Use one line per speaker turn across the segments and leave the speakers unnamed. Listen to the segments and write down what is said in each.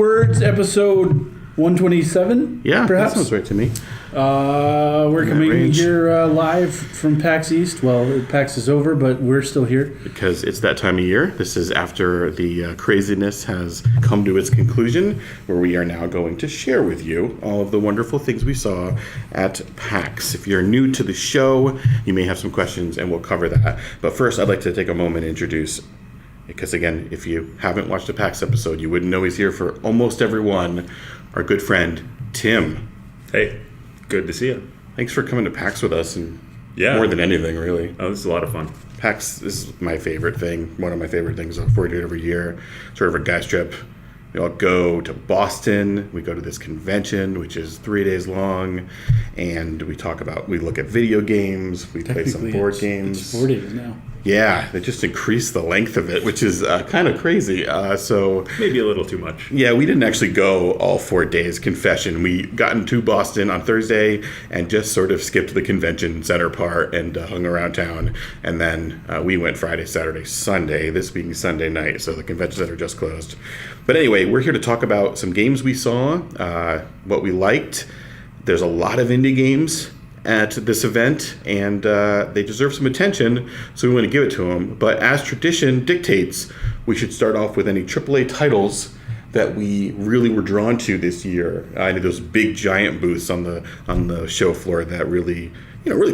words, episode 127.
Yeah,
perhaps.
that sounds right to me.
We're coming here live from PAX East. Well, PAX is over, but we're still here.
Because it's that time of year. This is after the craziness has come to its conclusion, where we are now going to share with you all of the wonderful things we saw at PAX. If you're new to the show, you may have some questions, and we'll cover that. But first, I'd like to take a moment and introduce, because again, if you haven't watched a PAX episode, you wouldn't know he's here for almost every one, our good friend, Tim.
Hey. Good to see you.
Thanks for coming to PAX with us, and
yeah,
more than anything, really.
Oh, this is a lot of fun.
PAX is my favorite thing, one of my favorite things we do every year. Sort of a guys trip. We all go to Boston. We go to this convention, which is 3 days long, and we look at video games. We play some board games.
It's 4 days now.
Yeah, they just increased the length of it, which is kind of crazy. So
maybe a little too much.
Yeah, we didn't actually go all 4 days. Confession, we got into Boston on Thursday and just sort of skipped the convention center part and hung around town. And then we went Friday, Saturday, Sunday. This being Sunday night, so the convention center just closed. But anyway, we're here to talk about some games we saw, what we liked. There's a lot of indie games at this event, and they deserve some attention, so we want to give it to them. But as tradition dictates, we should start off with any AAA titles that we really were drawn to this year. I know those big giant booths on the show floor that really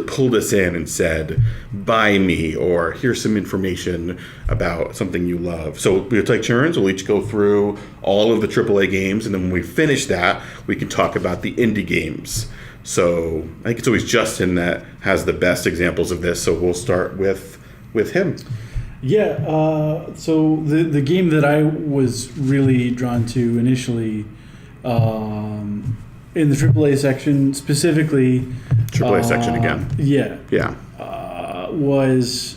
pulled us in and said, buy me, or here's some information about something you love. So we'll take turns. We'll each go through all of the AAA games, and then when we finish that, we can talk about the indie games. So I think it's always Justin that has the best examples of this. So we'll start with him.
Yeah. So the game that I was really drawn to initially in the AAA section, specifically.
AAA section again.
Yeah.
Yeah.
Was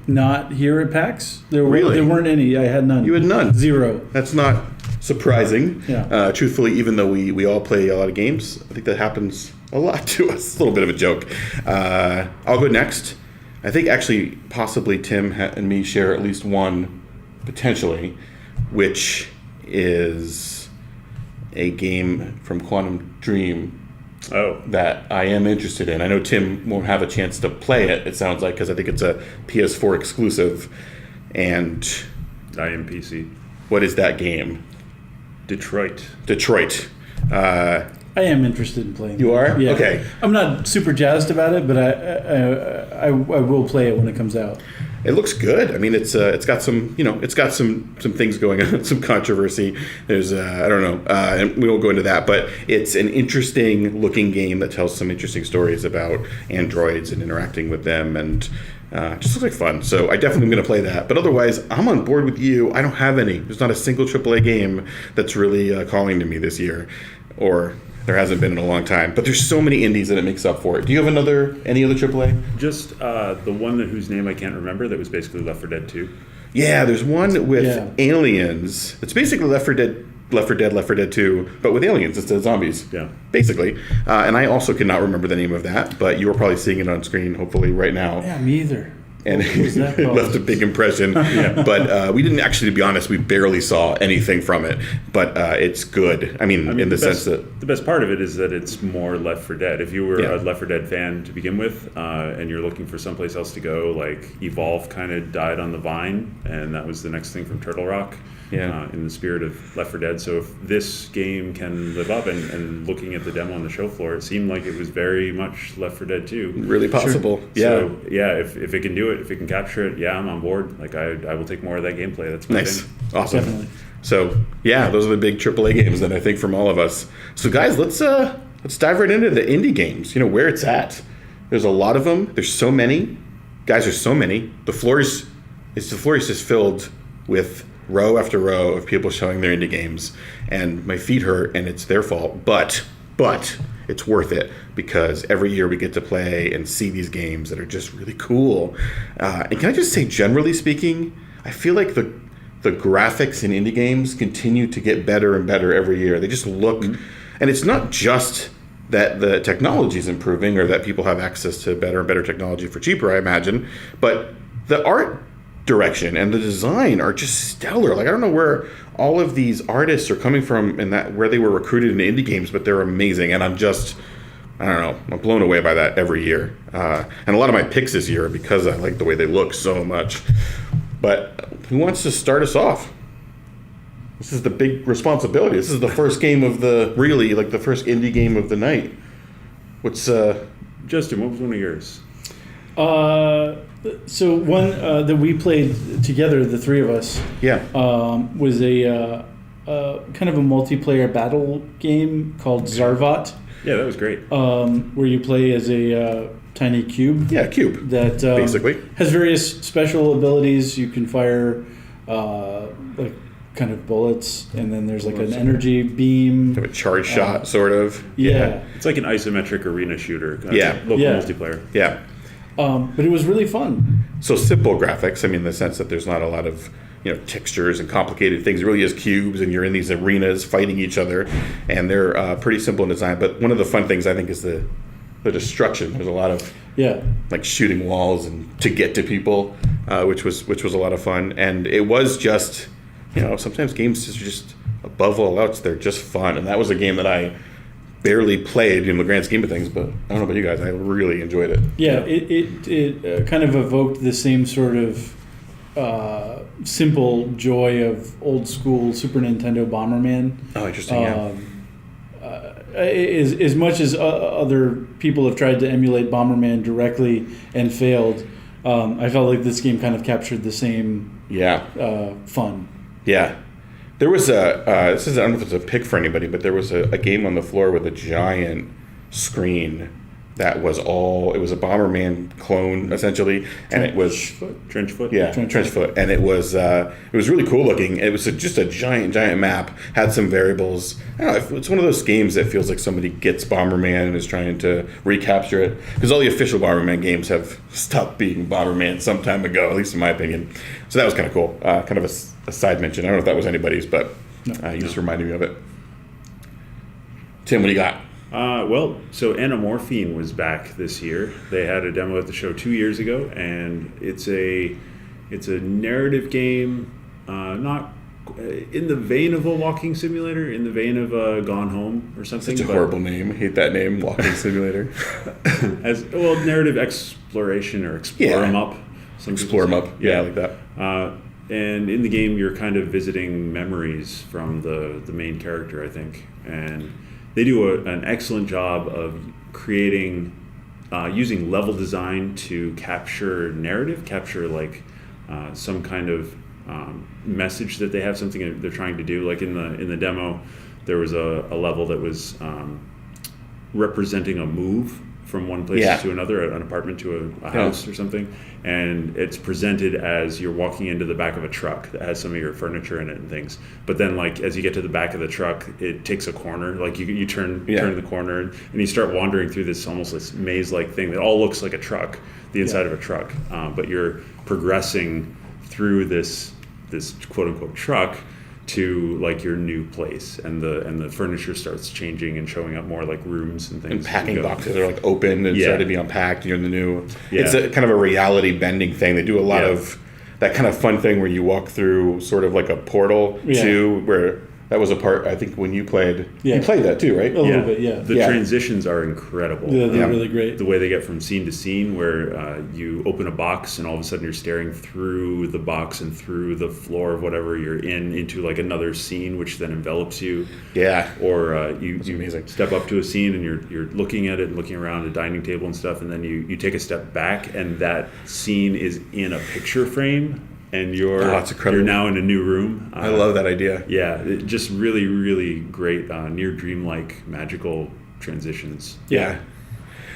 not here at PAX. There weren't any. I had none.
You had none.
Zero.
That's not surprising.
Yeah.
Truthfully, even though we all play a lot of games, I think that happens a lot to us. It's a little bit of a joke. I'll go next. I think actually possibly Tim and me share at least one, potentially, which is a game from Quantum Dream that I am interested in. I know Tim won't have a chance to play it sounds like, because I think it's a PS4 exclusive. And
I am PC.
What is that game?
Detroit.
I am interested in playing.
You are?
Yeah.
Okay.
I'm not super jazzed about it, but I will play it when it comes out.
It looks good. I mean, it's got some things going on, some controversy. There's I don't know, and we won't go into that, but it's an interesting looking game that tells some interesting stories about androids and interacting with them, and just looks like fun. So I definitely am going to play that. But otherwise, I'm on board with you. I don't have any. There's not a single AAA game that's really calling to me this year, or there hasn't been in a long time. But there's so many indies that it makes up for it. Do you have any other AAA?
Just the one whose name I can't remember that was basically Left 4 Dead 2.
Yeah, there's one with aliens. It's basically Left 4 Dead 2, but with aliens instead of zombies.
Yeah.
Basically. And I also cannot remember the name of that, but you are probably seeing it on screen, hopefully, right now.
Yeah, me either.
And it left a big impression. Yeah. But we didn't actually, to be honest, we barely saw anything from it. But it's good. I mean in the sense that...
The best part of it is that it's more Left 4 Dead. If you were a Left 4 Dead fan to begin with, and you're looking for someplace else to go, like Evolve kind of died on the vine, and that was the next thing from Turtle Rock. Yeah. In the spirit of Left 4 Dead. So if this game can live up, and looking at the demo on the show floor, it seemed like it was very much Left 4 Dead 2.
Really possible.
Sure. Yeah. So, if it can do it, if it can capture it, I'm on board. Like, I will take more of that gameplay. That's my thing.
Awesome.
Definitely.
So, those are the big AAA games then, I think, from all of us. So, guys, let's dive right into the indie games, where it's at. There's a lot of them. There's so many. Guys, there's so many. The floor is just filled with row after row of people showing their indie games, and my feet hurt, and it's their fault, but it's worth it, because every year we get to play and see these games that are just really cool. And can I just say, generally speaking, I feel like the graphics in indie games continue to get better and better every year. They just look, and it's not just that the technology is improving or that people have access to better and better technology for cheaper, I imagine, but the art direction and the design are just stellar. Like, I don't know where all of these artists are coming from and that where they were recruited into indie games, but they're amazing. And I don't know, I'm blown away by that every year. And a lot of my picks this year are because I like the way they look so much. But who wants to start us off? This is the big responsibility. This is the first game of the first indie game of the night. What's
Justin, what was one of yours?
So one that we played together, the three of us, was a kind of a multiplayer battle game called Czar Bot.
Yeah, that was great.
Where you play as a tiny cube.
Yeah, cube.
That
basically
has various special abilities. You can fire like kind of bullets, and then there's like an energy beam.
Kind of a charge shot, sort of.
Yeah.
It's like an isometric arena shooter. Local multiplayer.
Yeah.
But it was really fun.
So simple graphics. I mean, in the sense that there's not a lot of textures and complicated things. It really is cubes, and you're in these arenas fighting each other, and they're pretty simple in design. But one of the fun things I think is the destruction. There's a lot of like shooting walls and to get to people, which was a lot of fun. And it was just sometimes games just above all else they're just fun. And that was a game that I barely played in the grand scheme of things, but I don't know about you guys. I really enjoyed it.
Yeah, it kind of evoked the same sort of simple joy of old school Super Nintendo Bomberman.
Oh, interesting.
As much as other people have tried to emulate Bomberman directly and failed, I felt like this game kind of captured the same fun.
Yeah. There was I don't know if it's a pick for anybody, but there was a game on the floor with a giant screen that was it was a Bomberman clone essentially, and it was
Trenchfoot.
Yeah, Trenchfoot, and it was really cool looking. It was just a giant map, had some variables. I don't know, it's one of those games that feels like somebody gets Bomberman and is trying to recapture it, because all the official Bomberman games have stopped being Bomberman some time ago, at least in my opinion. So that was kind of cool. Kind of a side mention. I don't know if that was anybody's, but you just reminded me of it. Tim, what do you got?
So Annamorphine was back this year. They had a demo at the show 2 years ago, and it's a narrative game, not in the vein of a walking simulator, in the vein of Gone Home or something.
Such a horrible name. I hate that name, walking simulator.
Narrative exploration or explore 'em up.
Explore 'em up. Yeah, I like that.
And in the game, you're kind of visiting memories from the main character, I think, and they do an excellent job of creating, using level design to capture narrative, capture like some kind of message that they have, something they're trying to do. Like in the demo, there was a level that was representing a move from one place to another, an apartment to a house or something, and it's presented as you're walking into the back of a truck that has some of your furniture in it and things. But then, like, as you get to the back of the truck, it takes a corner. Like you turn the corner, and you start wandering through this almost this maze-like thing that all looks like a truck, the inside of a truck, but you're progressing through this quote-unquote truck to like your new place, and the furniture starts changing and showing up more like rooms and things.
And packing boxes are like open and start to be unpacked. You're in the new. Yeah. It's a kind of a reality bending thing. They do a lot of that kind of fun thing where you walk through sort of like a portal to where. That was a part, I think, when you played.
Yeah.
You played that too, right?
A little bit, yeah.
The transitions are incredible.
Yeah, they're really great.
The way they get from scene to scene, where you open a box and all of a sudden you're staring through the box and through the floor of whatever you're in into like another scene, which then envelops you.
Yeah.
Or you step up to a scene and you're looking at it and looking around a dining table and stuff, and then you take a step back and that scene is in a picture frame. And you're now in a new room.
I love that idea.
Yeah, just really, really great, near dreamlike, magical transitions.
Yeah.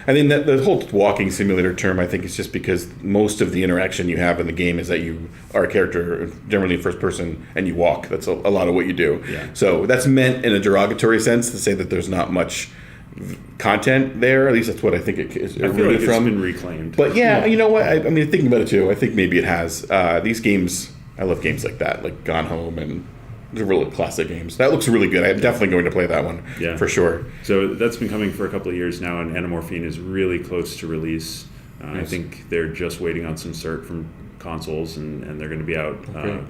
I mean, the whole walking simulator term, I think, is just because most of the interaction you have in the game is that you are a character, generally in first person, and you walk. That's a lot of what you do. Yeah. So that's meant in a derogatory sense to say that there's not much content there. At least that's what I think it is.
I feel like it's been reclaimed.
But you know what? I mean, thinking about it too, I think maybe it has. These games, I love games like that, like Gone Home, and they're really classic games. That looks really good. I'm definitely going to play that one for sure.
So that's been coming for a couple of years now, and Annamorphine is really close to release. Nice. I think they're just waiting on some cert from consoles, and they're going to be out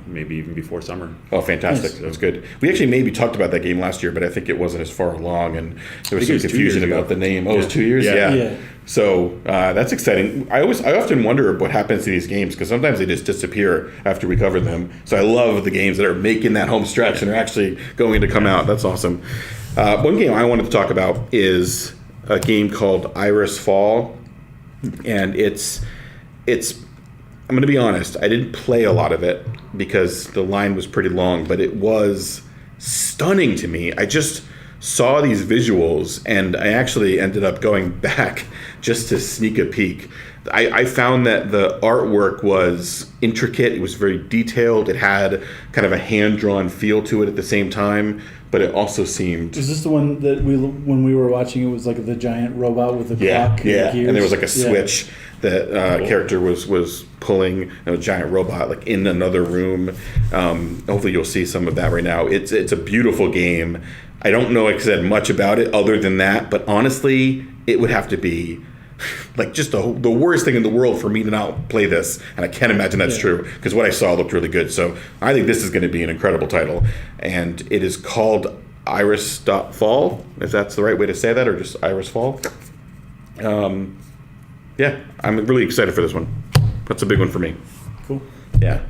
maybe even before summer.
Oh, fantastic.
Nice.
That's good. We actually maybe talked about that game last year, but I think it wasn't as far along, and there was some confusion about the name. Oh, it was 2 years? Yeah. So that's exciting. I often wonder what happens to these games, because sometimes they just disappear after we cover them. So I love the games that are making that home stretch and are actually going to come out. That's awesome. One game I wanted to talk about is a game called Iris.fall, and it's I'm going to be honest, I didn't play a lot of it because the line was pretty long, but it was stunning to me. I just saw these visuals, and I actually ended up going back just to sneak a peek. I found that the artwork was intricate. It was very detailed. It had kind of a hand-drawn feel to it at the same time, but it also seemed...
Is this the one that when we were watching, it was like the giant robot with the clock?
Yeah, and there was like a switch that character was pulling, a giant robot like in another room. Hopefully you'll see some of that right now. It's a beautiful game. I don't know, like I said, much about it other than that, but honestly, it would have to be like just the worst thing in the world for me to not play this, and I can't imagine that's true, because what I saw looked really good. So I think this is going to be an incredible title, and it is called Iris.fall, if that's the right way to say that, or just Iris.fall. Yeah, I'm really excited for this one. That's a big one for me.
Cool.
Yeah.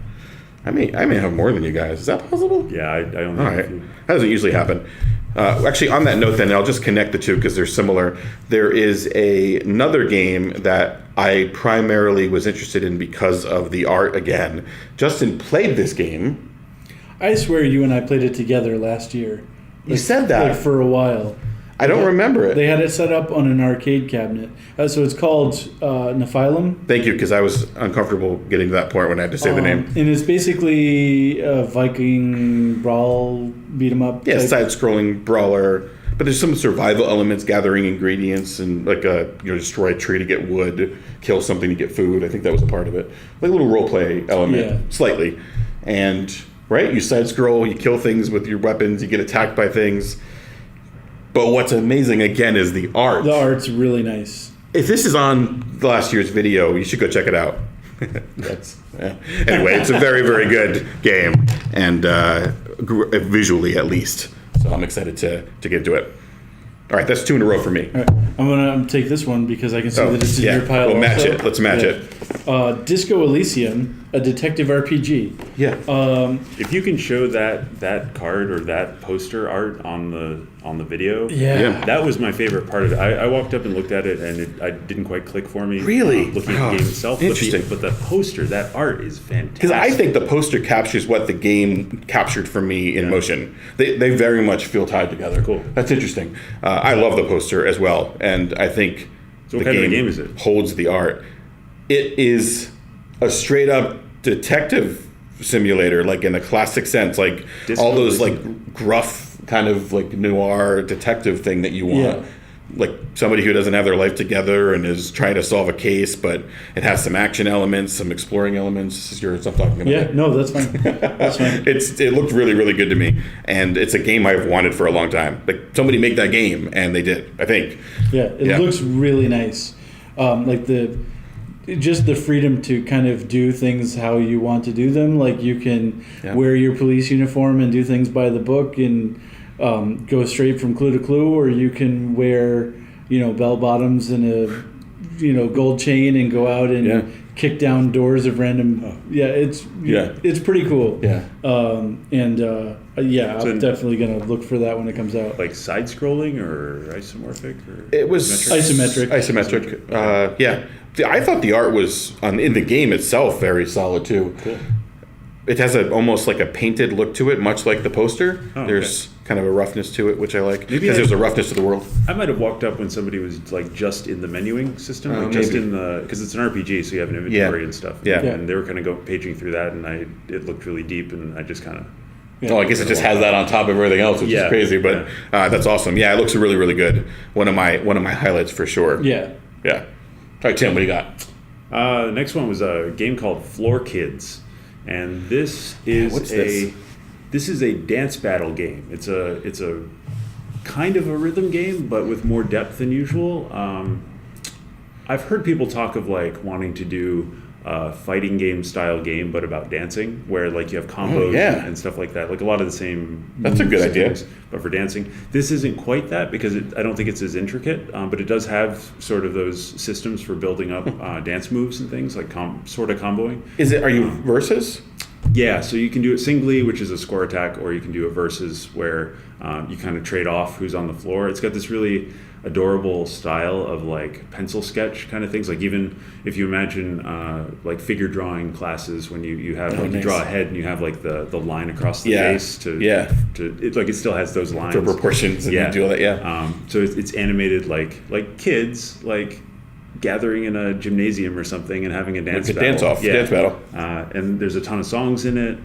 I may have more than you guys. Is that possible?
Yeah, I don't know.
All right. That doesn't usually happen. Actually, on that note, then, I'll just connect the two because they're similar. There is another game that I primarily was interested in because of the art again. Justin played this game.
I swear you and I played it together last year.
You said that.
Like for a while.
I don't remember it.
They had it set up on an arcade cabinet. So it's called Nephilim.
Thank you, because I was uncomfortable getting to that point when I had to say the name.
And it's basically a Viking brawl beat 'em up.
Yeah,
type.
side-scrolling brawler. But there's some survival elements, gathering ingredients, and like destroy a tree to get wood, kill something to get food. I think that was a part of it. Like a little role-play element, slightly. And, right, you side-scroll, you kill things with your weapons, you get attacked by things. But what's amazing, again, is the art.
The art's really nice.
If this is on last year's video, you should go check it out. Anyway, it's a very, very good game, and visually at least. So I'm excited to get into it. All right, that's 2 in a row for me.
All right. I'm going to take this one because I can see that it's in your pile.
We'll match
also.
it. Let's match it.
Disco Elysium, a detective RPG.
Yeah.
If you can show that card or that poster art on the video, that was my favorite part of it. I walked up and looked at it, and I didn't quite click for me.
Really?
Looking at the game itself.
Interesting.
But the poster, that art is fantastic.
Because I think the poster captures what the game captured for me in motion. They very much feel tied together.
Cool.
That's interesting. I love the poster as well, and I think
what kind of a game is it?
Holds the art. It is a straight up detective simulator, like in a classic sense, like all those like gruff kind of like noir detective thing that you want. Like somebody who doesn't have their life together and is trying to solve a case, but it has some action elements, some exploring elements. This is yours I'm talking about.
Yeah, no, that's fine. That's fine.
It looked really, really good to me, and it's a game I've wanted for a long time. Like somebody make that game, and they did, I think.
Yeah, it looks really nice. Like just the freedom to kind of do things how you want to do them. Like you can wear your police uniform and do things by the book and go straight from clue to clue, or you can wear, bell bottoms and a, gold chain and go out and kick down doors of random. It's pretty cool.
Yeah.
I'm definitely gonna look for that when it comes out.
Like side scrolling or isomorphic or
it was
isometric.
Isometric. Yeah. I thought the art was in the game itself very solid too.
Cool.
It has almost like a painted look to it, much like the poster. There's kind of a roughness to it, which I like, because there's a roughness to the world.
I might have walked up when somebody was like just in the menuing system, like just in the, because it's an RPG, so you have an inventory and stuff. And they were kind of paging through that, and it looked really deep, and I just kind of.
I guess it just has that on top of everything else, which is crazy, but that's awesome. Yeah, it looks really, really good. One of my highlights for sure.
Yeah.
Yeah. All right, Tim, what do you got?
Next one was a game called Floor Kids. And this is a dance battle game. It's a kind of a rhythm game, but with more depth than usual. I've heard people talk of like wanting to do fighting game style game, but about dancing, where like you have combos and stuff like that. Like a lot of the same.
That's a good idea.
But for dancing, this isn't quite that because I don't think it's as intricate, but it does have sort of those systems for building up dance moves and things like sort of comboing.
Are you versus?
Yeah, so you can do it singly, which is a score attack, or you can do it versus, where you kind of trade off who's on the floor. It's got this really adorable style of like pencil sketch kind of things. Like even if you imagine like figure drawing classes, when you have you draw a head and you have like the line across the face to it still has those lines
for proportions and you do all that.
So it's animated like kids like gathering in a gymnasium or something and having a dance battle.
Dance battle.
And there's a ton of songs in it.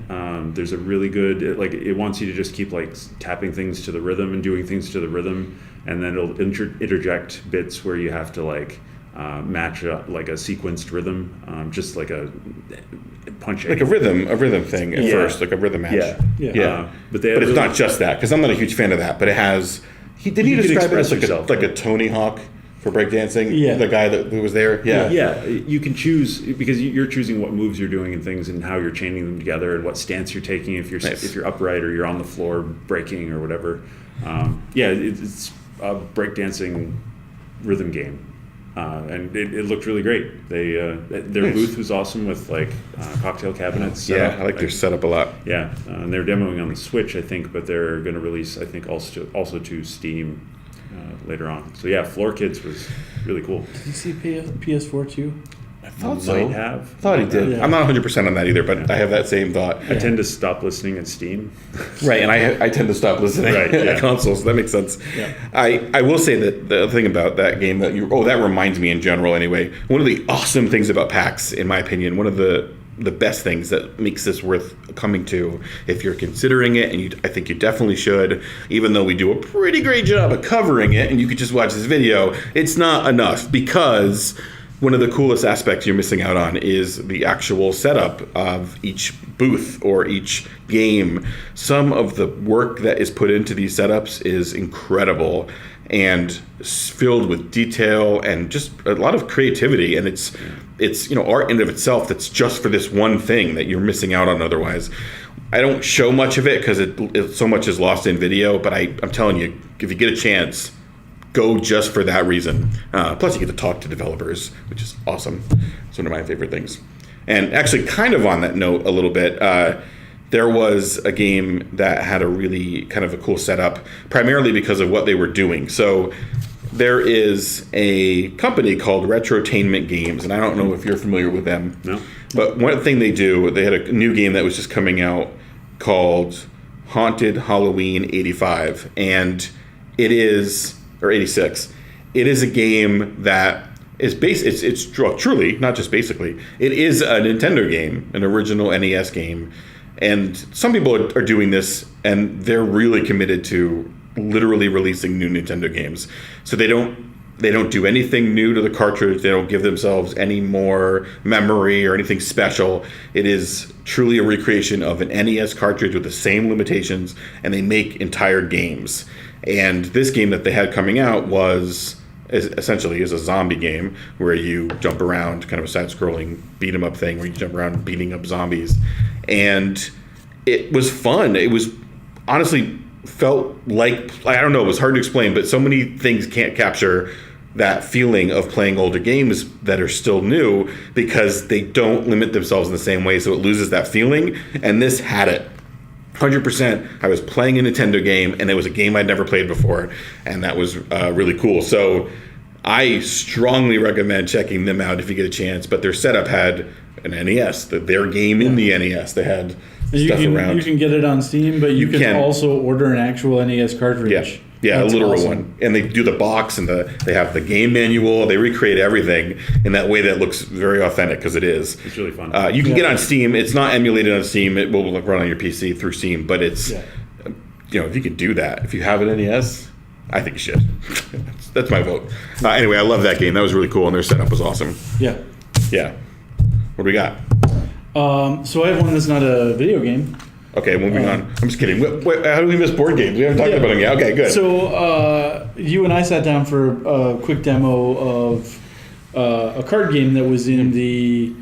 There's a really good, it wants you to just keep like tapping things to the rhythm and doing things to the rhythm, and then it'll interject bits where you have to like match like a sequenced rhythm, just like a punch.
Like a rhythm thing at first, like a rhythm match.
Yeah.
But it's not just that, because I'm not a huge fan of that. But it has. Did he describe it as like a Tony Hawk for breakdancing? The guy who was there.
Yeah. You can choose, because you're choosing what moves you're doing and things, and how you're chaining them together, and what stance you're taking, if you're upright or you're on the floor breaking or whatever. It's a breakdancing rhythm game. And it looked really great. Their booth was awesome with like cocktail cabinets.
I like their setup a lot.
Yeah, and they're demoing on the Switch, I think, but they're going to release, I think, also to Steam later on. So yeah, Floor Kids was really cool.
Did you see PS4 too?
I thought so.
Might have.
Thought he did. Yeah. I'm not 100% on that either, but I have that same thought.
I tend to stop listening at Steam.
Right, and I tend to stop listening at consoles. That makes sense.
Yeah.
I will say that the thing about that game that that reminds me in general anyway, one of the awesome things about PAX, in my opinion, one of the best things that makes this worth coming to, if you're considering it, and I think you definitely should, even though we do a pretty great job of covering it, and you could just watch this video, it's not enough, because one of the coolest aspects you're missing out on is the actual setup of each booth or each game. Some of the work that is put into these setups is incredible and filled with detail and just a lot of creativity. And it's art in of itself that's just for this one thing that you're missing out on otherwise. I don't show much of it because so much is lost in video, but I'm telling you, if you get a chance, go just for that reason. Plus, you get to talk to developers, which is awesome. It's one of my favorite things. And actually, kind of on that note a little bit, there was a game that had a really kind of a cool setup, primarily because of what they were doing. So there is a company called Retrotainment Games, and I don't know if you're familiar with them.
No.
But one thing they do, they had a new game that was just coming out called Haunted Halloween 85, and it is... or 86. It is a game that is it's truly, not just basically, it is a Nintendo game, an original NES game. And some people are doing this, and they're really committed to literally releasing new Nintendo games. So they don't do anything new to the cartridge. They don't give themselves any more memory or anything special. It is truly a recreation of an NES cartridge with the same limitations, and they make entire games. And this game that they had coming out essentially is a zombie game where you jump around, kind of a side-scrolling beat-em-up thing where you jump around beating up zombies. And it was fun. It was honestly felt like, I don't know, it was hard to explain, but so many things can't capture that feeling of playing older games that are still new because they don't limit themselves in the same way, so it loses that feeling. And this had it. 100%. I was playing a Nintendo game, and it was a game I'd never played before, and that was really cool. So I strongly recommend checking them out if you get a chance. But their setup had an NES, their game in the NES. They had stuff around.
You can get it on Steam, but you can also order an actual NES cartridge.
Yeah, that's a literal one. And they do the box, and they have the game manual. They recreate everything in that way that looks very authentic, because it is.
It's really fun.
You can get on Steam. It's not emulated on Steam. It will run on your PC through Steam. But it's, if you can do that, if you have an NES, I think you should. That's my vote. Anyway, I love that game. That was really cool, and their setup was awesome.
Yeah.
Yeah. What do we got?
So I have one that's not a video game.
Okay, moving on. I'm just kidding. How do we miss board games? We haven't talked about them yet. Okay, good.
So you and I sat down for a quick demo of a card game that was in the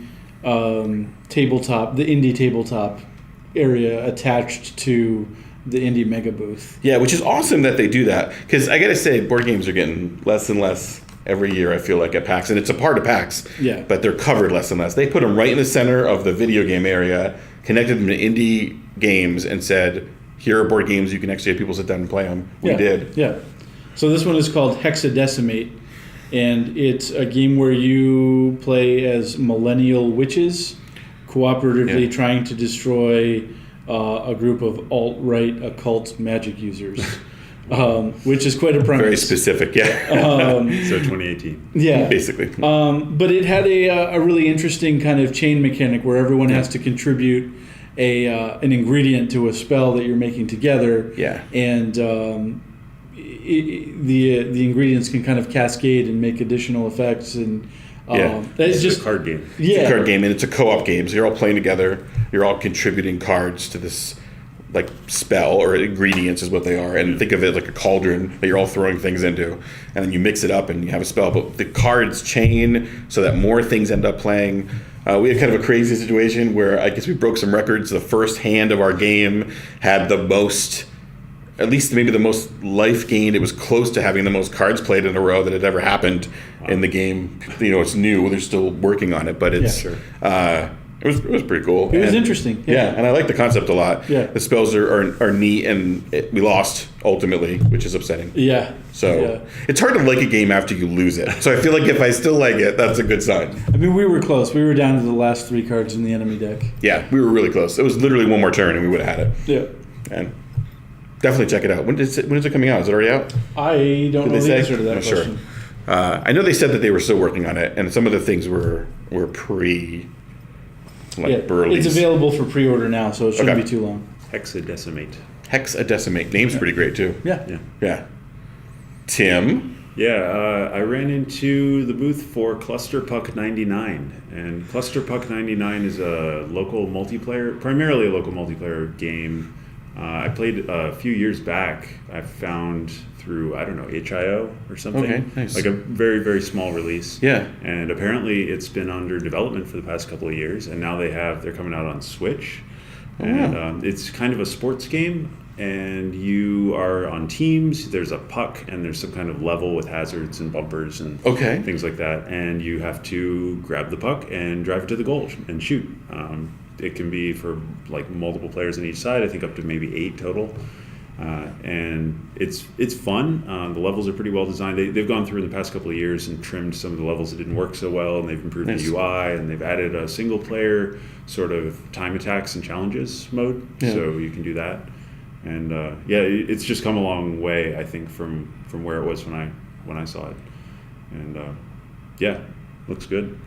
tabletop, the indie tabletop area attached to the indie mega booth.
Yeah, which is awesome that they do that, because I gotta say, board games are getting less and less every year, I feel like, at PAX, and it's a part of PAX, but they're covered less and less. They put them right in the center of the video game area, connected them to indie games, and said, here are board games you can actually have people sit down and play them. We did.
Yeah. So this one is called Hexadecimal, and it's a game where you play as millennial witches, cooperatively trying to destroy a group of alt-right occult magic users. Which is quite a premise.
Very specific,
So 2018.
Yeah.
Basically.
But it had a really interesting kind of chain mechanic where everyone has to contribute an ingredient to a spell that you're making together.
Yeah.
And the ingredients can kind of cascade and make additional effects. And
it's just a card game.
Yeah.
It's a card game, and it's a co-op game. So you're all playing together. You're all contributing cards to this like spell, or ingredients is what they are, and think of it like a cauldron that you're all throwing things into, and then you mix it up and you have a spell. But the cards chain so that more things end up playing. We had kind of a crazy situation where I guess we broke some records. The first hand of our game had the most, at least maybe the most life gained. It was close to having the most cards played in a row that had ever happened in the game. You know, it's new. They're still working on it, but it's it was pretty cool.
It was interesting.
Yeah, and I like the concept a lot.
Yeah.
The spells are neat, and we lost ultimately, which is upsetting.
Yeah.
So it's hard to like a game after you lose it. So I feel like if I still like it, that's a good sign.
I mean, we were close. We were down to the last 3 cards in the enemy deck.
Yeah, we were really close. It was literally one more turn, and we would have had it.
Yeah.
And definitely check it out. When is it coming out? Is it already out?
I don't know the answer to that question.
Sure. I know they said that they were still working on it, and some of the things were pre. Burleys.
It's available for pre-order now, so it shouldn't be too long.
Hexadecimal. Name's pretty great too.
Yeah.
Tim?
Yeah, I ran into the booth for Clusterpuck 99, and Clusterpuck 99 is a local multiplayer, primarily a local multiplayer game. I played a few years back. I found through, I don't know, HIO or something.
Okay, nice.
Like a very, very small release.
Yeah.
And apparently it's been under development for the past couple of years, and now they're coming out on Switch. And it's kind of a sports game, and you are on teams. There's a puck, and there's some kind of level with hazards and bumpers and things like that. And you have to grab the puck and drive it to the goal and shoot. It can be for like multiple players on each side. I think up to maybe 8 total. And it's fun. The levels are pretty well designed. They've gone through in the past couple of years and trimmed some of the levels that didn't work so well, and they've improved the UI, and they've added a single player sort of time attacks and challenges mode, so you can do that. And it's just come a long way, I think, from where it was when I saw it. And looks good.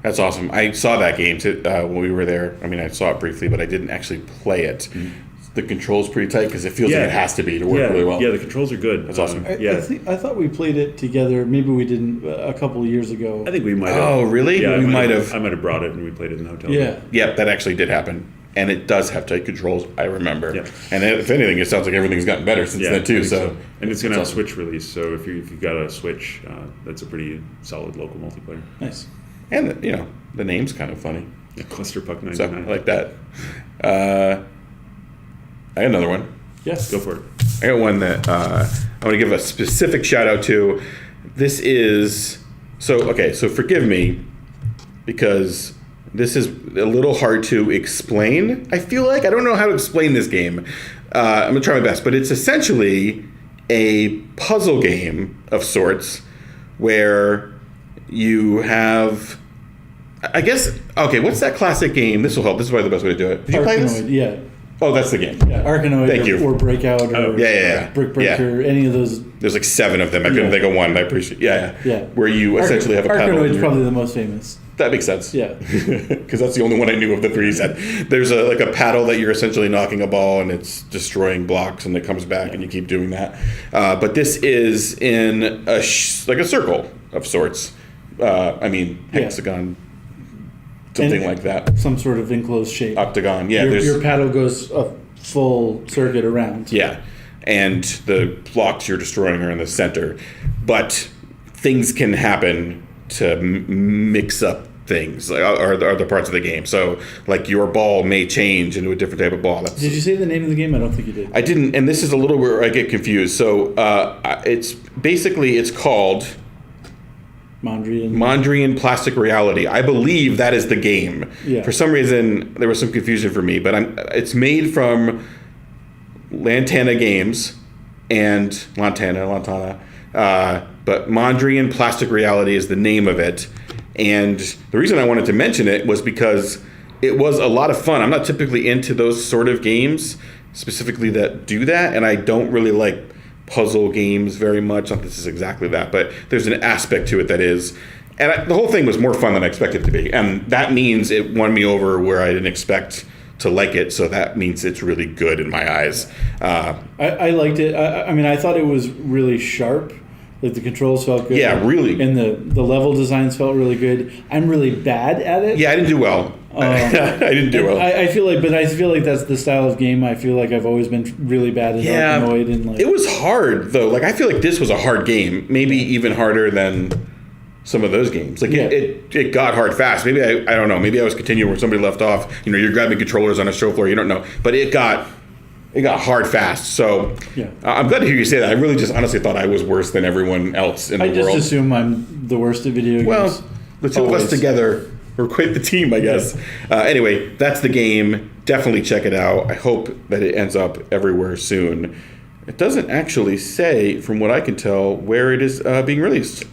That's awesome. I saw that game when we were there. I mean, I saw it briefly, but I didn't actually play it. Mm-hmm. The control's pretty tight because it feels like it has to be to work really well.
Yeah, the controls are good.
That's awesome.
I thought we played it together. Maybe we didn't a couple of years ago.
I think we might have.
Oh, really?
Yeah,
we might have.
I might have brought it and we played it in the hotel.
Yeah.
Yeah, that actually did happen. And it does have tight controls, I remember.
Yeah.
And if anything, it sounds like everything's gotten better since then, too. So.
And it's going to have a Switch release. So if you've got a Switch, that's a pretty solid local multiplayer.
Nice.
And, the name's kind of funny.
Yeah, Clusterpuck 99.
So, I like that. I got another one.
Yes.
Go for it.
I got one that I want to give a specific shout out to. This is... So forgive me, because this is a little hard to explain, I feel like. I don't know how to explain this game. I'm going to try my best. But it's essentially a puzzle game of sorts where you have... I guess... Okay, what's that classic game? This will help. This is probably the best way to do it. Did you play this?
Yeah.
Oh, that's the game.
Yeah, Arkanoid or Breakout or Brick Breaker, any of those.
There's like 7 of them. I couldn't think of one. I appreciate Yeah. Where you essentially have a paddle.
Arkanoid's probably the most famous.
That makes sense.
Yeah.
Because that's the only one I knew of the 3 you said. There's a paddle that you're essentially knocking a ball and it's destroying blocks and it comes back and you keep doing that. But this is in a circle of sorts. Hexagon. Something like that.
Some sort of enclosed shape.
Octagon. Yeah.
Your paddle goes a full circuit around.
Yeah. And the blocks you're destroying are in the center. But things can happen to mix up things, like, are the parts of the game. So, like, your ball may change into a different type of ball.
Did you say the name of the game? I don't think you did.
I didn't, and this is a little where I get confused. So, it's called Mondrian Plastic Reality. I believe that is the game.
Yeah.
For some reason, there was some confusion for me, but it's made from Lantana Games and Lantana. But Mondrian Plastic Reality is the name of it. And the reason I wanted to mention it was because it was a lot of fun. I'm not typically into those sort of games, specifically that do that, and I don't really like puzzle games very much. Not that this is exactly that, but there's an aspect to it that is. And the whole thing was more fun than I expected it to be. And that means it won me over where I didn't expect to like it, so that means it's really good in my eyes.
I liked it. I mean, I thought it was really sharp. Like, the controls felt good.
Yeah, really.
And the level designs felt really good. I'm really bad at it.
Yeah, I didn't do well. I didn't do well.
I feel like that's the style of game. I feel like I've always been really bad at Arkanoid. And like,
it was hard, though. Like, I feel like this was a hard game. Maybe even harder than some of those games. Like, it got hard fast. Maybe, I don't know. Maybe I was continuing where somebody left off. You know, you're grabbing controllers on a show floor. You don't know. But it got hard fast. So I'm glad to hear you say that. I really just honestly thought I was worse than everyone else in the world. I just
assume I'm the worst at video games.
Well, the two of us together, we're quite the team, I guess. Anyway, that's the game. Definitely check it out. I hope that it ends up everywhere soon. It doesn't actually say, from what I can tell, where it is being released.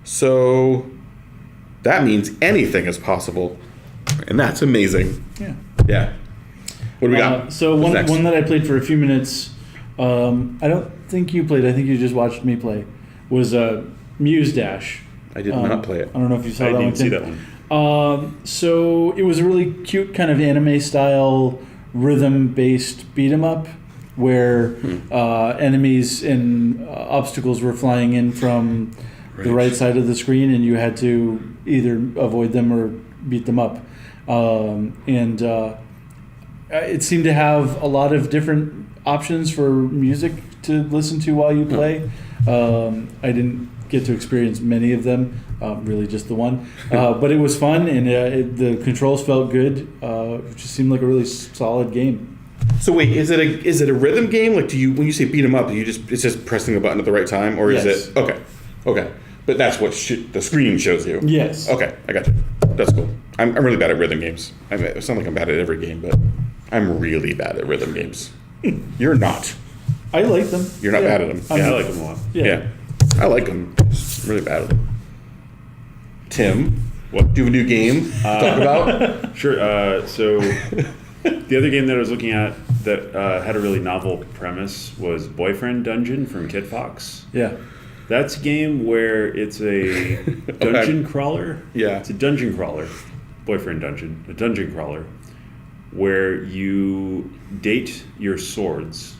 So that means anything is possible. And that's amazing. Yeah. What do we got?
So one that I played for a few minutes, I don't think you played, I think you just watched me play, was Muse Dash.
I did not play it.
I don't know if you saw that one.
I didn't see that one.
So it was a really cute kind of anime-style, rhythm-based beat-em-up, where enemies and obstacles were flying in from the right side of the screen, and you had to either avoid them or beat them up. It seemed to have a lot of different options for music to listen to while you play. I didn't get to experience many of them, really just the one. But it was fun, and the controls felt good. It just seemed like a really solid game.
So wait, is it a rhythm game? Like, when you say beat 'em up, it's just pressing the button at the right time, or is it okay? But that's what the screen shows you.
Yes.
Okay, I got you. That's cool. I'm really bad at rhythm games. It sounds like I'm bad at every game, but I'm really bad at rhythm games. You're not.
I like them.
You're not bad at them.
I like them a lot.
Yeah. I like them. I'm really bad at them. Tim, what? Do you have a new game to talk about?
Sure. So the other game that I was looking at that had a really novel premise was Boyfriend Dungeon from Kid Fox.
Yeah.
That's a game where it's a dungeon crawler.
Yeah.
It's a dungeon crawler. Boyfriend Dungeon. A dungeon crawler. Where you date your swords.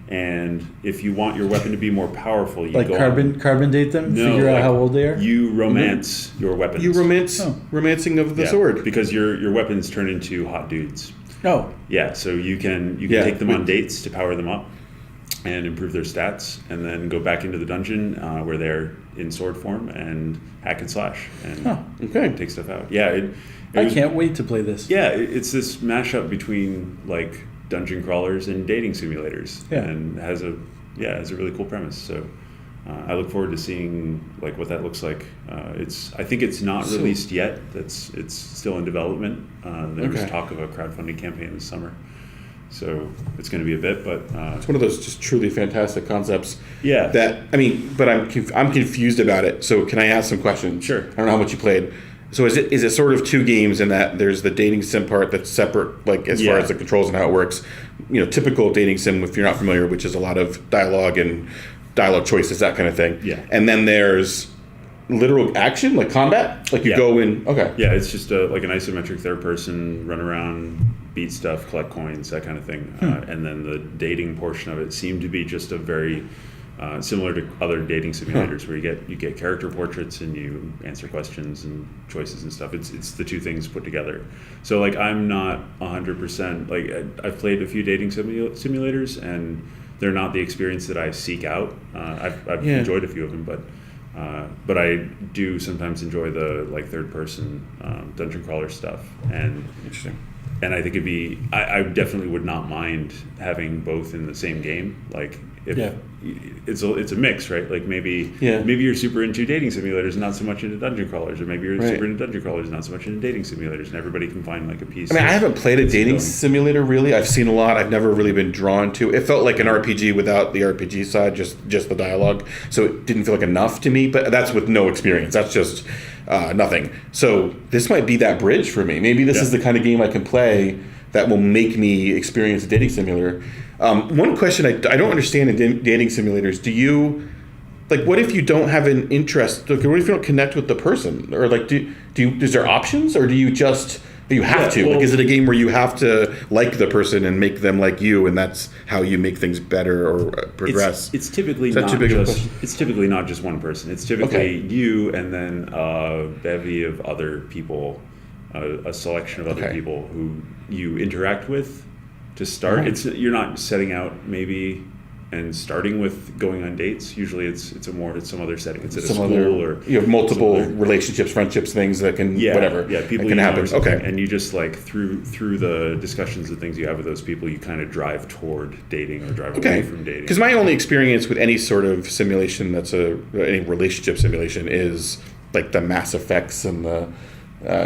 And if you want your weapon to be more powerful, you go
carbon date them?
No,
figure out how old they are?
You romance your weapons.
You romancing of the sword.
Because your weapons turn into hot dudes.
Oh.
Yeah, so you can take them on dates to power them up and improve their stats, and then go back into the dungeon where they're in sword form and hack and slash and take stuff out. Yeah,
I can't wait to play this.
Yeah, it's this mashup between like dungeon crawlers and dating simulators, and has a really cool premise. So I look forward to seeing like what that looks like. I think it's not released yet. It's still in development. There was talk of a crowdfunding campaign this summer. So it's going to be a bit, but
it's one of those just truly fantastic concepts.
Yeah.
But I'm confused about it. So can I ask some questions?
Sure.
I don't know how much you played. So is it sort of two games in that there's the dating sim part that's separate, like as far as the controls and how it works. You know, typical dating sim, if you're not familiar, which is a lot of dialogue and dialogue choices, that kind of thing.
Yeah.
And then there's literal action, like combat, like you go in. Okay.
Yeah, it's just like an isometric third person, run around, beat stuff, collect coins, that kind of thing. And then the dating portion of it seemed to be just a very similar to other dating simulators where you get character portraits and you answer questions and choices and stuff. It's the two things put together. So like I'm not 100% like I've played a few dating simulators and they're not the experience that I seek out. I've enjoyed a few of them, but But I do sometimes enjoy the third person dungeon crawler stuff, and
Interesting.
And I think I definitely would not mind having both in the same game. Like if it's a mix, right? Like maybe you're super into dating simulators, not so much into dungeon crawlers, or maybe you're super into dungeon crawlers, not so much into dating simulators, and everybody can find like a piece.
I mean, I haven't played a dating simulator really. I've seen a lot. I've never really been drawn to. It felt like an RPG without the RPG side, just the dialogue. So it didn't feel like enough to me. But that's with no experience. That's just nothing. So this might be that bridge for me. Maybe this is the kind of game I can play that will make me experience a dating simulator. One question I don't understand in dating simulators, do you, like, what if you don't have an interest, like, what if you don't connect with the person? Or, like, is there options, or do you just, you have to? Like, is it a game where you have to like the person and make them like you, and that's how you make things better or progress?
It's typically not just one person. It's typically you and then a bevy of other people, a selection of other people who you interact with to start. You're not setting out maybe and starting with going on dates. Usually it's some other setting. It's at a school, or
you have multiple relationships, friendships, things that can people can happen.
And you just like through the discussions and things you have with those people, you kind of drive toward dating or drive away from dating.
Because my only experience with any sort of simulation that's any relationship simulation is like the Mass Effects and the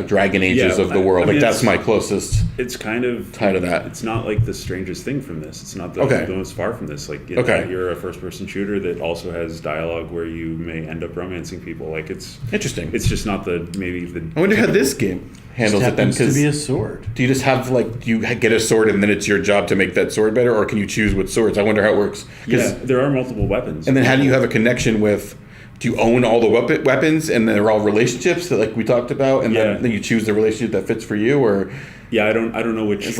Dragon Ages of the world. I mean, that's my closest.
It's kind of
tie to that.
It's not like the strangest thing from this. It's not the most far from this. Like you're a first-person shooter that also has dialogue where you may end up romancing people. Like it's
interesting.
It's just not I
wonder how this game handles it then.
Because to be a sword.
Do you just have do you get a sword and then it's your job to make that sword better, or can you choose what swords? I wonder how it works.
Yeah, there are multiple weapons.
And then how do you have a connection with? Do you own all the weapons, and they're all relationships that, like we talked about, and then you choose the relationship that fits for you, or?
Yeah, I don't know which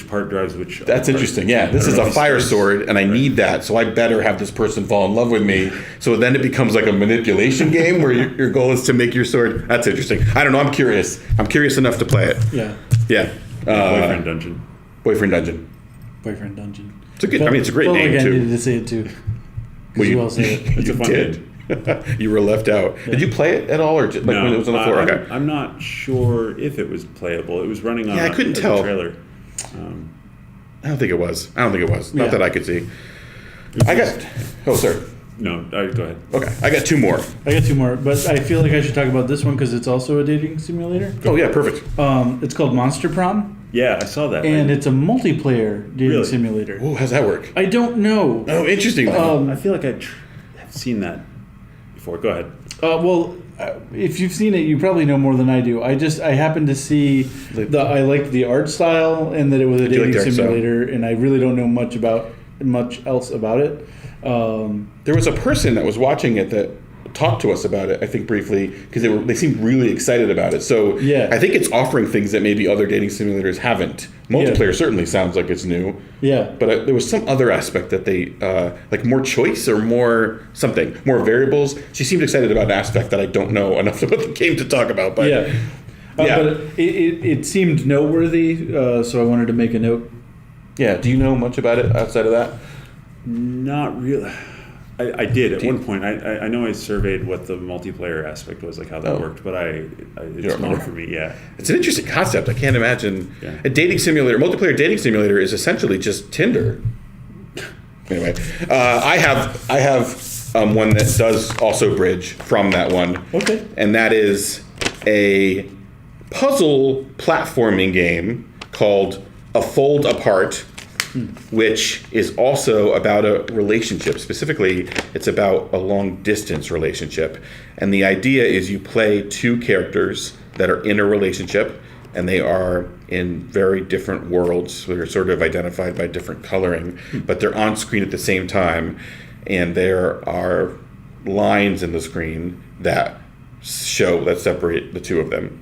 part drives which.
That's interesting. Yeah, this is a fire sword, and I need that, so I better have this person fall in love with me. So then it becomes like a manipulation game where your goal is to make your sword. That's interesting. I don't know. I'm curious. I'm curious enough to play it.
Yeah.
Yeah.
Boyfriend Dungeon.
Boyfriend Dungeon.
It's a good. It's a great name too.
I needed to say it too. You all say it.
It's a fun game.
You were left out. Yeah. Did you play it at all, or just, when it was on the floor?
I'm not sure if it was playable. It was running on.
I couldn't tell.
A trailer.
I don't think it was. Not that I could see. Oh, sorry.
No, go ahead.
Okay, I got two more,
but I feel like I should talk about this one because it's also a dating simulator.
Oh yeah, perfect.
It's called Monster Prom.
Yeah, I saw that.
And it's a multiplayer dating simulator.
Oh, how's that work?
I don't know.
Oh, interesting.
I feel like I have seen that before. Go ahead.
If you've seen it, you probably know more than I do. I happened to see I liked the art style and that it was a dating simulator, and I really don't know much else about it.
There was a person that was watching it that talked to us about it, I think briefly, because they seemed really excited about it. So I think it's offering things that maybe other dating simulators haven't. Multiplayer certainly sounds like it's new.
Yeah.
But there was some other aspect that they, like more choice or more variables. She seemed excited about an aspect that I don't know enough about the game to talk about. But
but it seemed noteworthy, so I wanted to make a note.
Yeah. Do you know much about it outside of that?
Not really. I did at one point. I know I surveyed what the multiplayer aspect was, like how that worked, but it's gone for me. Yeah, it's
an interesting concept. I can't imagine a dating simulator. Multiplayer dating simulator is essentially just Tinder. Anyway, I have one that does also bridge from that one.
Okay,
and that is a puzzle platforming game called A Fold Apart. Which is also about a relationship. Specifically, it's about a long-distance relationship. And the idea is you play two characters that are in a relationship, and they are in very different worlds. They're sort of identified by different coloring, but they're on screen at the same time. And there are lines in the screen that separate the two of them.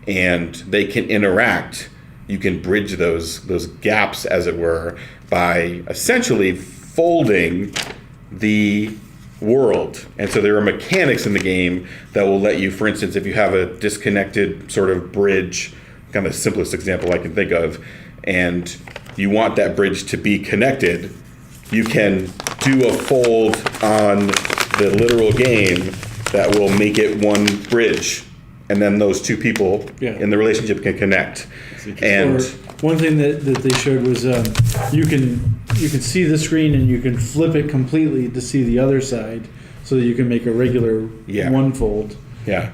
And they can interact. You can bridge those gaps, as it were, by essentially folding the world. And so there are mechanics in the game that will let you, for instance, if you have a disconnected sort of bridge, kind of the simplest example I can think of, and you want that bridge to be connected, you can do a fold on the literal game that will make it one bridge, and then those two people in the relationship can connect. And
one thing that they showed was you can see the screen and you can flip it completely to see the other side, so that you can make a regular one fold.
Yeah.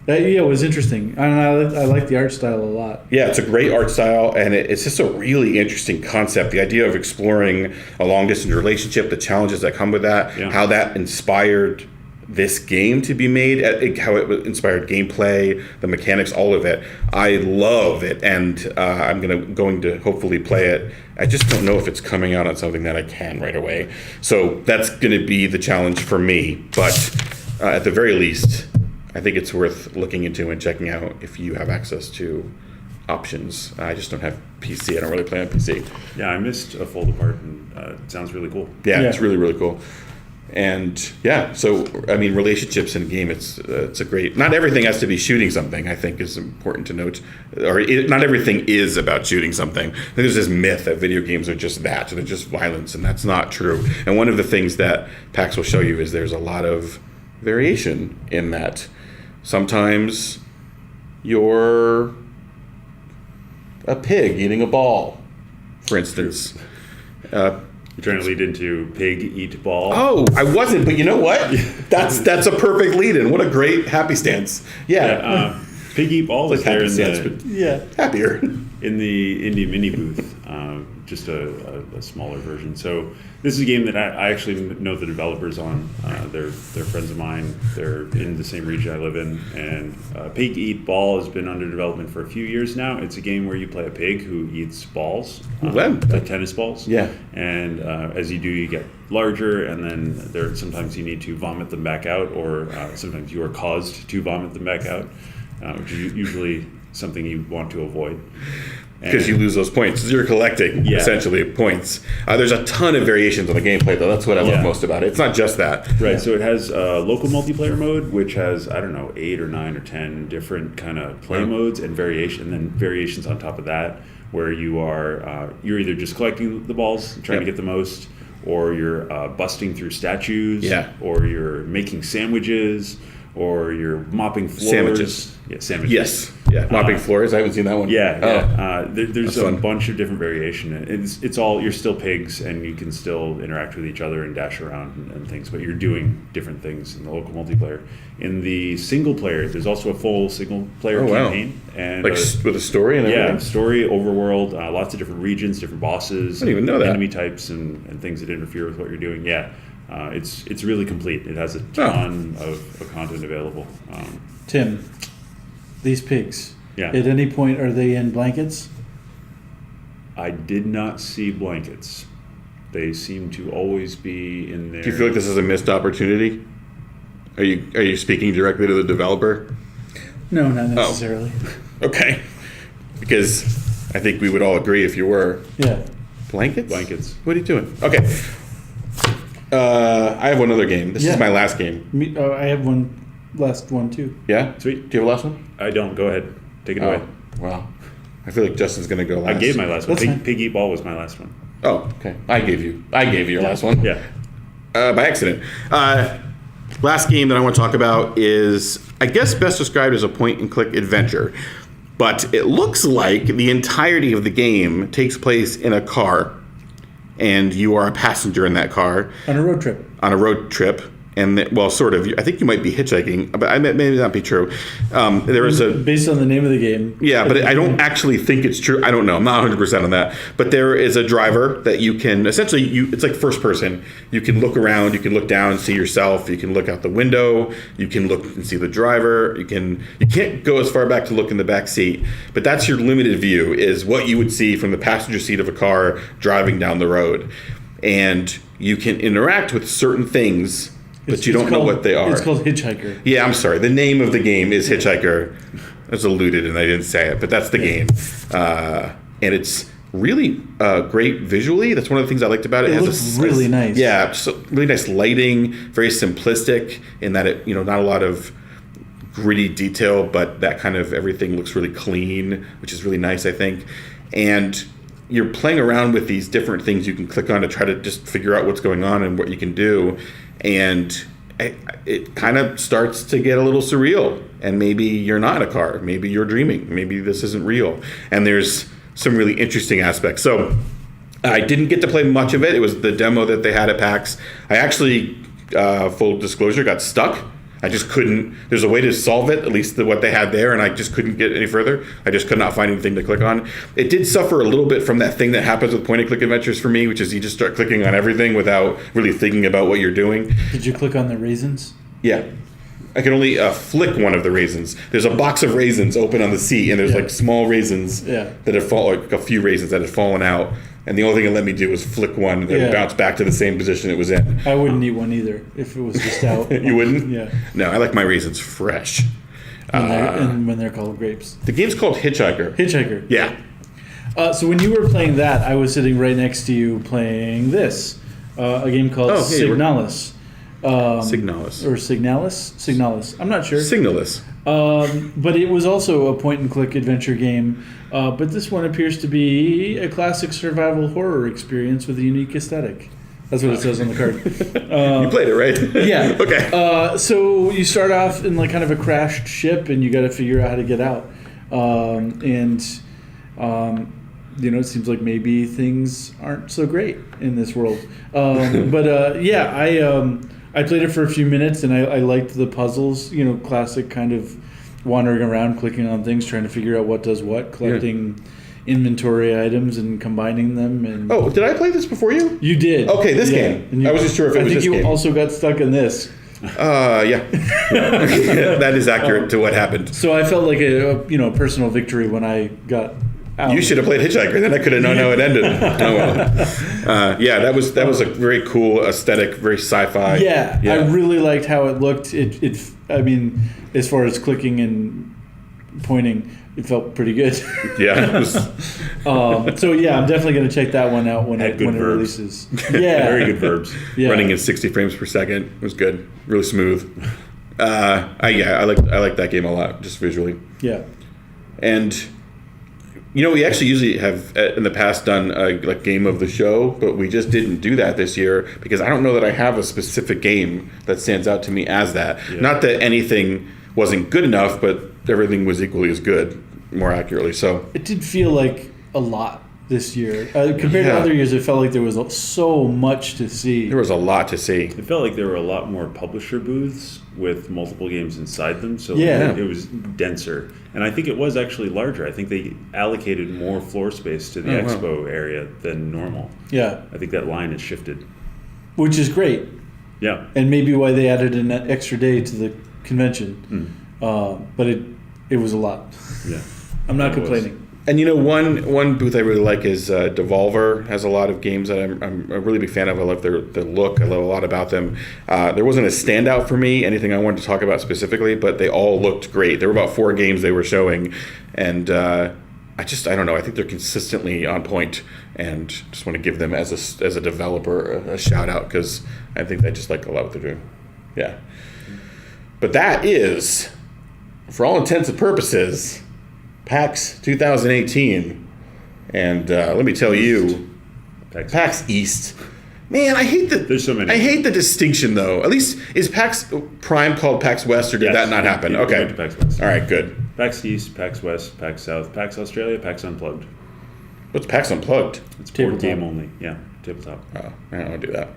That was interesting. And I like the art style a lot.
Yeah, it's a great art style, and it's just a really interesting concept. The idea of exploring a long-distance relationship, the challenges that come with that, how that inspired this game to be made, how it inspired gameplay, the mechanics, all of it. I love it, and I'm going to hopefully play it. I just don't know if it's coming out on something that I can right away. So that's going to be the challenge for me. But at the very least, I think it's worth looking into and checking out if you have access to options. I just don't have PC. I don't really play on PC.
Yeah, I missed a fold apart, and it sounds really cool.
Yeah, it's really, really cool. And so I mean, relationships in a game, it's a great. Not everything has to be shooting something, I think is important to note. Not everything is about shooting something. I think there's this myth that video games are just that, they're just violence, and that's not true. And one of the things that PAX will show you is there's a lot of variation in that. Sometimes you're a pig eating a ball, for instance.
You're trying to lead into pig eat ball.
Oh, I wasn't, but you know what? That's a perfect lead-in. What a great happy stance. Yeah.
Pig eat ball is there
happier
in the indie mini booth. Just a smaller version. So this is a game that I actually know the developers on. They're friends of mine. They're in the same region I live in. And Pig Eat Ball has been under development for a few years now. It's a game where you play a pig who eats balls, like tennis balls.
Yeah. And
as you do, you get larger, and then sometimes you need to vomit them back out, or sometimes you are caused to vomit them back out, which is usually something you want to avoid.
Because you lose those points. You're collecting, essentially, points. There's a ton of variations on the gameplay, though. That's what I love most about it. It's not just that.
Right, so it has local multiplayer mode, which has, 8 or 9 or 10 different kind of play modes and then variations on top of that, where you're either just collecting the balls, trying to get the most, or you're busting through statues, or you're making sandwiches, or you're mopping floors.
Sandwiches.
Yeah, sandwiches.
Yes. Yeah, mopping floors. I haven't seen that one.
There's a bunch of different variation. It's all, you're still pigs, and you can still interact with each other and dash around and things, but you're doing different things in the local multiplayer. In the single player, there's also a full single player campaign. And
with a story and everything?
Yeah, story, overworld, lots of different regions, different bosses.
I didn't even know that.
Enemy types and things that interfere with what you're doing. Yeah. It's really complete. It has a ton of content available.
Tim, these pigs,
at
any point are they in blankets?
I did not see blankets. They seem to always be in there.
Do you feel like this is a missed opportunity? Are you speaking directly to the developer?
No, not necessarily.
Okay. Because I think we would all agree if you were.
Yeah.
Blankets? What are you doing? Okay. I have one other game. This is my last game.
I have one last one too.
Yeah?
Sweet.
Do you have a last one?
I don't. Go ahead. Take it away.
Wow. I feel like Justin's going to go last.
I gave my last one. Pig Eat Ball was my last one.
Oh, okay. I gave you your last one.
Yeah.
By accident. Last game that I want to talk about is, I guess, best described as a point-and-click adventure. But it looks like the entirety of the game takes place in a car, and you are a passenger in that car.
On a road trip.
And, sort of. I think you might be hitchhiking, but I may not be true. There is
based on the name of the game.
Yeah, but I don't actually think it's true. I don't know. I'm not 100% on that. But there is a driver that you can, essentially, it's like first person. You can look around, you can look down and see yourself. You can look out the window. You can look and see the driver. You can't go as far back to look in the back seat. But that's your limited view, is what you would see from the passenger seat of a car driving down the road. And you can interact with certain things, but you don't know what they are.
It's called Hitchhiker.
Yeah, I'm sorry. The name of the game is Hitchhiker. I was alluded and I didn't say it, but that's the game. And it's really great visually. That's one of the things I liked about it.
It looks really nice.
Yeah, so really nice lighting, very simplistic in that it, not a lot of gritty detail, but that kind of everything looks really clean, which is really nice, I think. And you're playing around with these different things you can click on to try to just figure out what's going on and what you can do. And it kind of starts to get a little surreal. And maybe you're not in a car. Maybe you're dreaming. Maybe this isn't real. And there's some really interesting aspects. So I didn't get to play much of it. It was the demo that they had at PAX. I actually, full disclosure, got stuck. I just couldn't. There's a way to solve it, at least what they had there, and I just couldn't get any further. I just could not find anything to click on. It did suffer a little bit from that thing that happens with point-and-click adventures for me, which is you just start clicking on everything without really thinking about what you're doing.
Did you click on the raisins?
Yeah. I can only flick one of the raisins. There's a box of raisins open on the seat, and there's like small raisins that have fallen, like a few raisins that have fallen out. And the only thing it let me do was flick one and then bounce back to the same position it was in.
I wouldn't eat one either if it was just out.
You wouldn't?
Yeah.
No, I like my raisins fresh.
And when they're called grapes.
The game's called Hitchhiker.
Hitchhiker.
Yeah.
So when you were playing that, I was sitting right next to you playing this, a game called Signalis.
Signalis.
Or Signalis. I'm not sure.
Signalis.
But it was also a point-and-click adventure game. But this one appears to be a classic survival horror experience with a unique aesthetic. That's what it says on the card.
You played it, right?
Yeah.
Okay.
So you start off in like kind of a crashed ship, and you got to figure out how to get out. It seems like maybe things aren't so great in this world. I played it for a few minutes, and I liked the puzzles. Classic kind of wandering around, clicking on things, trying to figure out what does what, collecting inventory items and combining them. And
did I play this before you?
You did.
Okay, this game. I wasn't sure if it was this game.
I think you also got stuck in this.
Yeah. That is accurate to what happened.
So I felt like a personal victory when I got out.
You should have played Hitchhiker, then I could have known how it ended. Oh well. That was a very cool aesthetic, very sci-fi.
Yeah, I really liked how it looked. I mean, as far as clicking and pointing, it felt pretty good.
Yeah.
I'm definitely going to check that one out when it releases. Yeah,
very good verbs. Yeah. Running in 60 frames per second. It was good, really smooth. I like that game a lot, just visually.
Yeah,
and. We actually usually have in the past done a game of the show, but we just didn't do that this year because I don't know that I have a specific game that stands out to me as that. Yeah. Not that anything wasn't good enough, but everything was equally as good, more accurately. So
it did feel like a lot this year. Compared to other years, it felt like there was so much to see.
There was a lot to see.
It felt like there were a lot more publisher booths with multiple games inside them, so it was denser. And I think it was actually larger. I think they allocated more floor space to the expo area than normal. Yeah. I think that line has shifted.
Which is great.
Yeah.
And maybe why they added an extra day to the convention. But it was a lot.
Yeah.
I'm not complaining.
And one booth I really like is Devolver. Has a lot of games that I'm a really big fan of. I love their look. I love a lot about them. There wasn't a standout for me, anything I wanted to talk about specifically, but they all looked great. There were about 4 games they were showing, and I don't know. I think they're consistently on point, and just want to give them as a developer a shout out because I think I just like a lot what they're doing. Yeah, but that is, for all intents and purposes, PAX 2018, and let me tell you, PAX East. Man, I hate the.
There's so many.
I hate the distinction, though. At least is PAX Prime called PAX West, or did that not happen? Okay.
PAX West.
All right, good.
PAX East, PAX West, PAX South, PAX Australia, PAX Unplugged.
What's PAX Unplugged?
It's board game only. Yeah, tabletop.
Oh, I don't want to do that.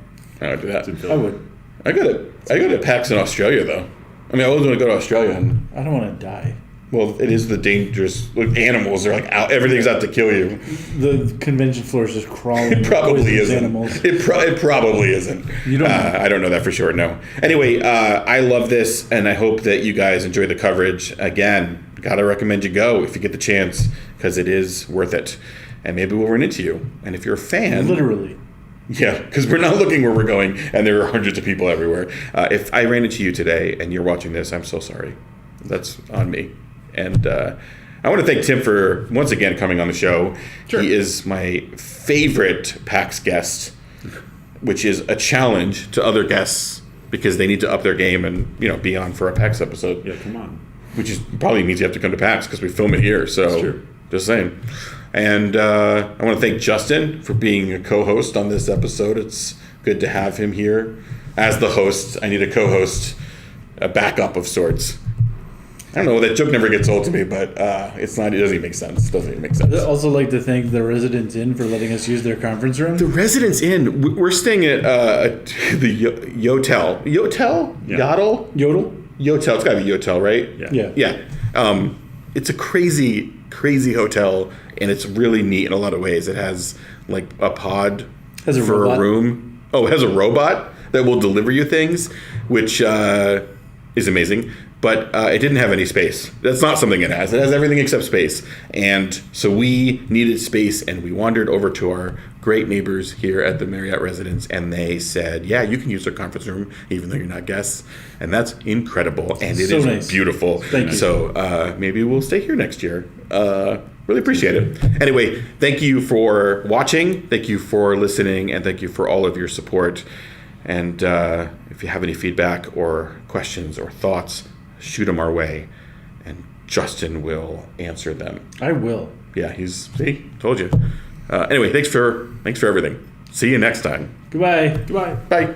I would.
I go to PAX in Australia, though. I mean, I always want to go to Australia, and
I don't want to die.
Well, it is the dangerous animals. They're like out. Everything's out to kill you.
The convention floor is just crawling.
It probably isn't.
Animals.
It probably isn't.
You don't.
I don't know that for sure. No. Anyway, I love this, and I hope that you guys enjoy the coverage. Again, gotta recommend you go if you get the chance because it is worth it, and maybe we'll run into you. And if you're a fan,
literally.
Yeah, because we're not looking where we're going, and there are hundreds of people everywhere. If I ran into you today and you're watching this, I'm so sorry. That's on me. And I want to thank Tim for, once again, coming on the show. Sure. He is my favorite PAX guest, which is a challenge to other guests because they need to up their game and be on for a PAX episode.
Yeah, come on.
Which probably means you have to come to PAX because we film it here. So,
that's true.
Just saying. And I want to thank Justin for being a co-host on this episode. It's good good to have him here as the host. I need a co-host, a backup of sorts. I don't know, that joke never gets old to me, but it doesn't even make sense.
I'd also like to thank the Residence Inn for letting us use their conference room.
The Residence Inn, we're staying at the Yotel. Yotel?
Yeah.
Yodel?
Yotel, it's gotta be Yotel, right?
Yeah.
It's a crazy hotel, and it's really neat in a lot of ways. It has like a pod
Has a
for
robot.
a room. Oh, it has a robot that will deliver you things, which is amazing. But it didn't have any space. That's not something it has. It has everything except space. And so we needed space, and we wandered over to our great neighbors here at the Marriott Residence, and they said, yeah, you can use our conference room, even though you're not guests. And that's incredible, and it is
nice.
beautiful.
Thank you.
So maybe we'll stay here next year. Really appreciate it. Anyway, thank you for watching, thank you for listening, and thank you for all of your support. And if you have any feedback or questions or thoughts, shoot them our way, and Justin will answer them.
I will.
Yeah, told you. Anyway, thanks for everything. See you next time.
Goodbye.
Bye.